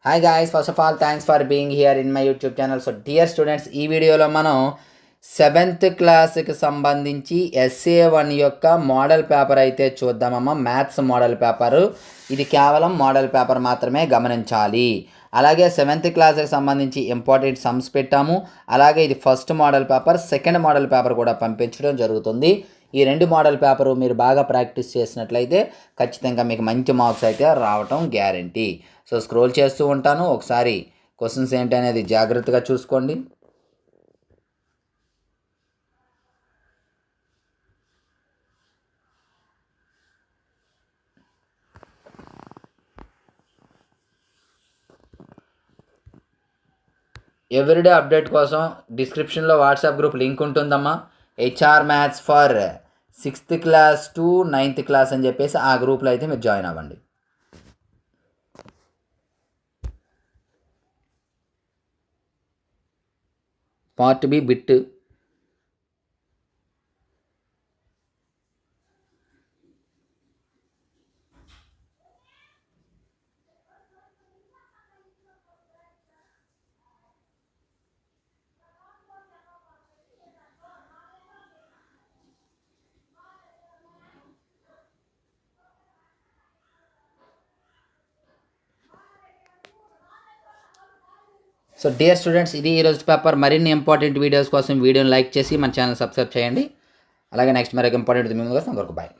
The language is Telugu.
Hi guys, first of all thanks for being here in my YouTube channel. So dear students, ఈ వీడియోలో మనం 7th క్లాస్కి సంబంధించి SA1 యొక్క మోడల్ పేపర్ అయితే చూద్దామమ్మా. మ్యాథ్స్ మోడల్ పేపరు ఇది కేవలం మోడల్ పేపర్ మాత్రమే గమనించాలి. అలాగే 7th క్లాస్కి సంబంధించి ఇంపార్టెంట్ సమ్స్ పెట్టాము. అలాగే ఇది first model paper, second model paper కూడా పంపించడం జరుగుతుంది. ఈ 2 మోడల్ పేపరు మీరు బాగా ప్రాక్టీస్ చేసినట్లయితే ఖచ్చితంగా మీకు మంచి మార్క్స్ అయితే రావటం గ్యారంటీ. సో స్క్రోల్ చేస్తూ ఉంటాను, ఒకసారి క్వశ్చన్స్ ఏంటి అనేది జాగ్రత్తగా చూసుకోండి. ఎవ్రీడే అప్డేట్ కోసం డిస్క్రిప్షన్లో వాట్సాప్ గ్రూప్ లింక్ ఉంటుందమ్మా. HR maths for 6th class to 9th class అని చెప్పేసి ఆ గ్రూప్లో అయితే మీరు జాయిన్ అవ్వండి. Part B bit so dear students, ఇది ఈరోజు పేపర్. మరిన్ని ఇంపార్టెంట్ వీడియోస్ కోసం వీడియోని లైక్ చేసి మన ఛానల్ సబ్స్క్రైబ్ చేయండి. అలాగే నెక్స్ట్ మరొక ఇంపార్టెంట్ ముందుగా వరకు బాయ్.